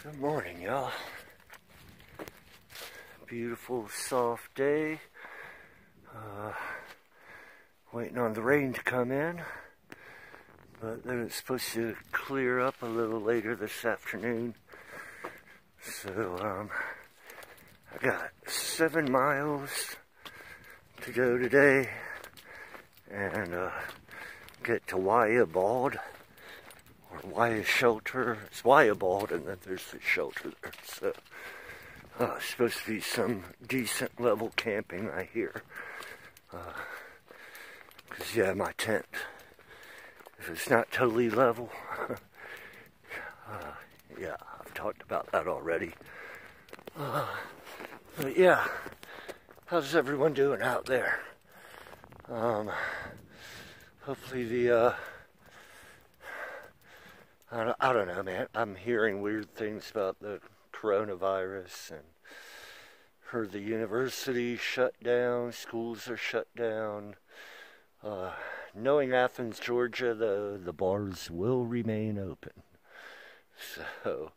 Good morning, y'all. Beautiful, soft day. Waiting on the rain to come in, but then it's supposed to clear up a little later this afternoon. So, I got 7 miles to go today and get to Wayah Bald, or Wayah Shelter. It's Wayah Bald, and then there's the shelter there. So, it's supposed to be some decent level camping, I hear. Because, yeah, my tent, if it's not totally level, yeah, I've talked about that already. But, yeah, how's everyone doing out there? Hopefully the, I don't know, man. I'm hearing weird things about the coronavirus, and heard the university shut down, schools are shut down. Knowing Athens, Georgia, the bars will remain open. So,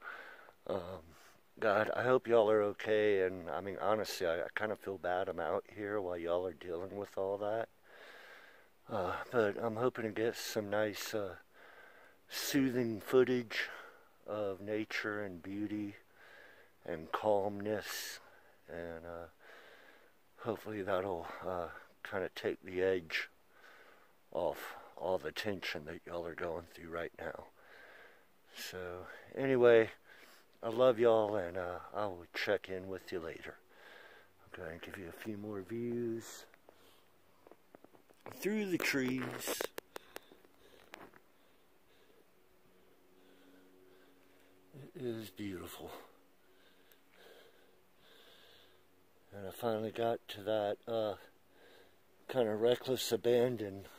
God, I hope y'all are okay. And I mean, honestly, I kind of feel bad I'm out here while y'all are dealing with all that. But I'm hoping to get some nice, soothing footage of nature and beauty and calmness. And hopefully that'll kind of take the edge off all the tension that y'all are going through right now. So anyway, I love y'all, and I will check in with you later. I'm going to give you a few more views through the trees. It is beautiful. And I finally got to that kind of reckless abandoned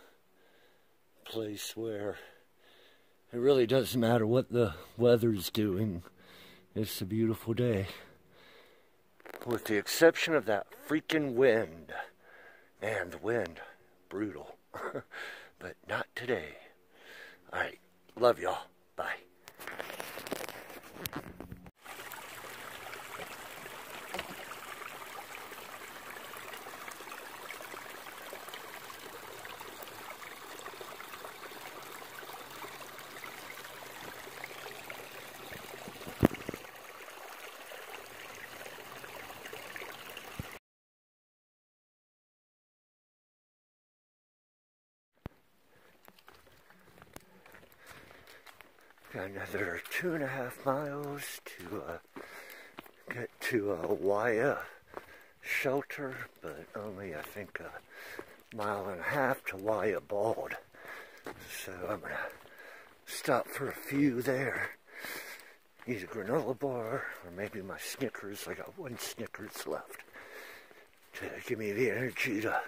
place where it really doesn't matter what the weather's doing. It's a beautiful day. With the exception of that freaking wind. Man, the wind, brutal. But not today. Alright, love y'all. Bye. Got another 2.5 miles to get to Wayah Shelter, but only, I think, 1.5 miles to Wayah Bald. So I'm going to stop for a few there. Eat a granola bar, or maybe my Snickers. I got 1 Snickers left to give me the energy to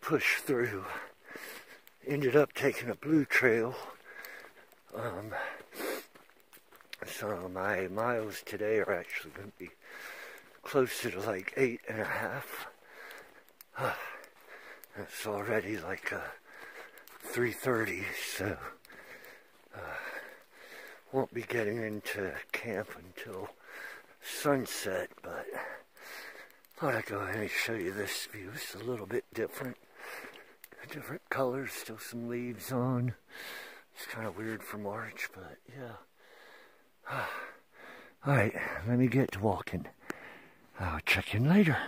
push through. Ended up taking a blue trail. So my miles today are actually going to be closer to like 8.5. It's already like 3:30, so won't be getting into camp until sunset, but thought I'd go ahead and show you this view. It's a little bit different. Different colors, still some leaves on. It's kind of weird for March, but yeah. Alright, let me get to walking. I'll check in later.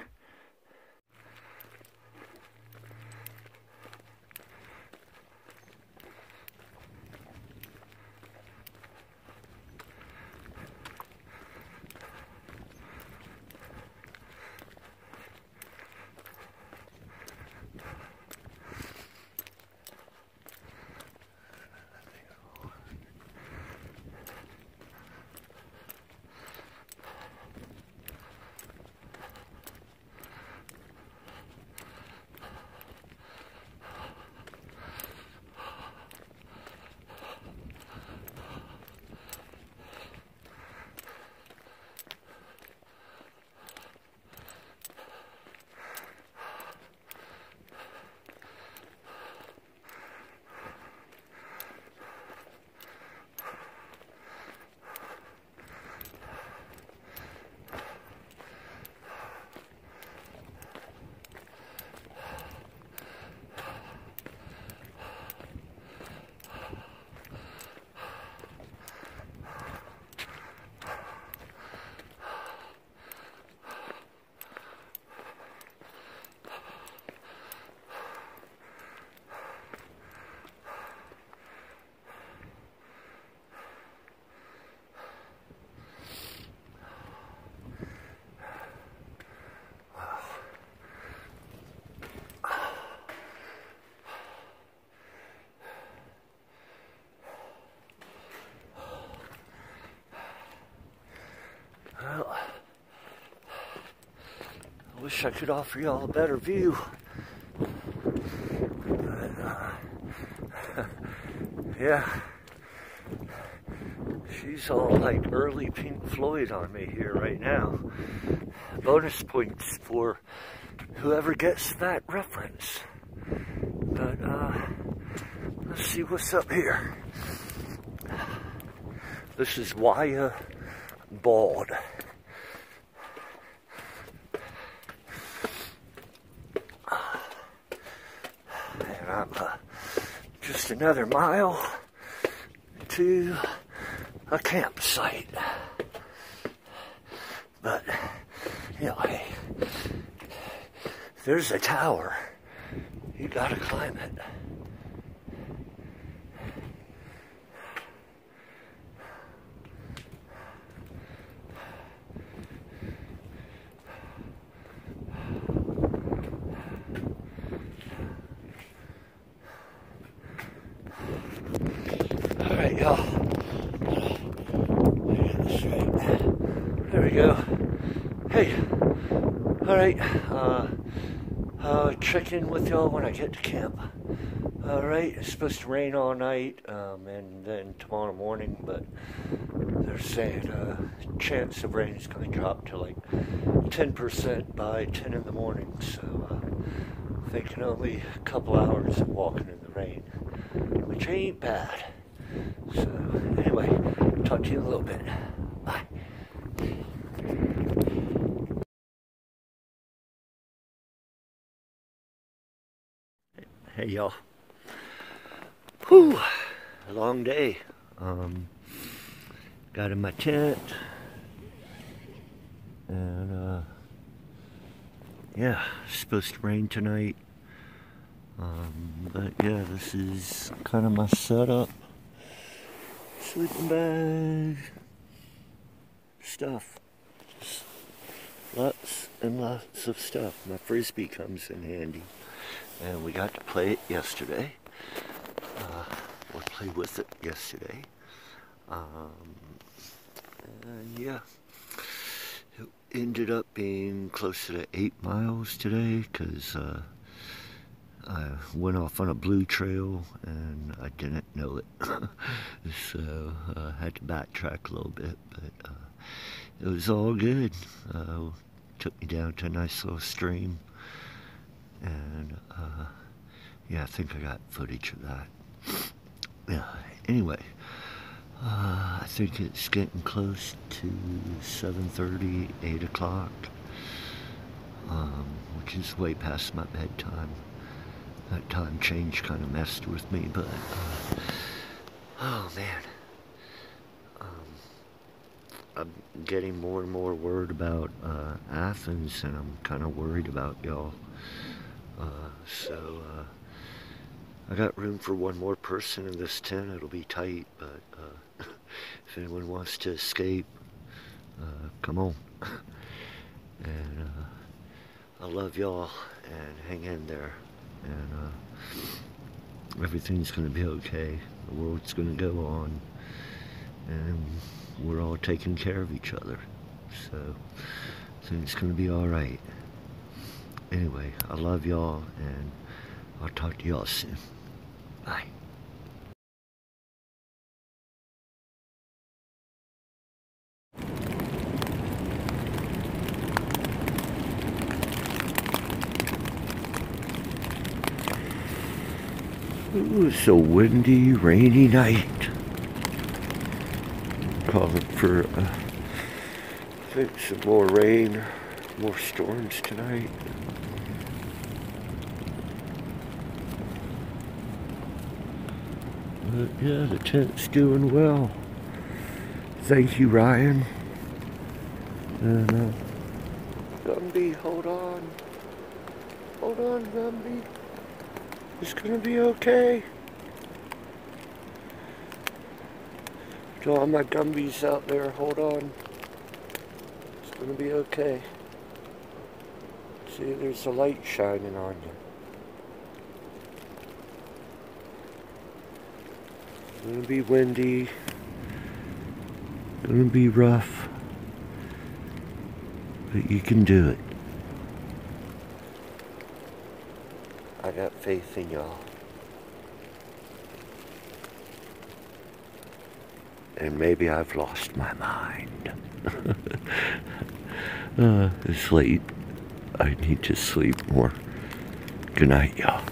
I wish I could offer y'all a better view. But, yeah. She's all like early Pink Floyd on me here right now. Bonus points for whoever gets that reference. But, let's see what's up here. This is Wayah Bald. And I'm just another mile to a campsite. But, you know, hey, there's a tower. You gotta climb it. Alright, y'all. There we go. Hey. Alright. Check in with y'all when I get to camp. Alright, it's supposed to rain all night, and then tomorrow morning, but they're saying chance of rain is going to drop to like 10% by 10 in the morning, so thinking only a couple hours of walking in the rain, which ain't bad. So anyway, talk to you in a little bit. Bye. Hey y'all. Whew, a long day. Got in my tent, and yeah, it's supposed to rain tonight. But yeah, this is kind of my setup. Sleeping bag, stuff. Lots and lots of stuff. My frisbee comes in handy, and we got to play it yesterday. Or play with it yesterday. And yeah, it ended up being closer to 8 miles today, because I went off on a blue trail and I didn't know it. So I had to backtrack a little bit, but it was all good. Took me down to a nice little stream, and yeah, I think I got footage of that. Yeah, anyway, I think it's getting close to 7:30, 8 o'clock, which is way past my bedtime. That time change kind of messed with me, but, oh man, I'm getting more and more word about Athens, and I'm kind of worried about y'all. So I got room for one more person in this tent. It'll be tight, but if anyone wants to escape, come on. And I love y'all, and hang in there, and everything's gonna be okay. The world's gonna go on, and we're all taking care of each other, so things gonna be all right. Anyway, I love y'all, and I'll talk to y'all soon. Bye. Ooh, it's a windy, rainy night. Calling for, I think, some more rain, more storms tonight. But yeah, the tent's doing well. Thank you, Ryan. And Gumby, hold on. Hold on, Gumby. It's gonna be okay. To all my Gumbies out there, hold on. It's gonna be okay. See, there's a light shining on you. It's gonna be windy. Gonna be rough. But you can do it. I got faith in y'all. And maybe I've lost my mind. It's late. I need to sleep more. Good night, y'all.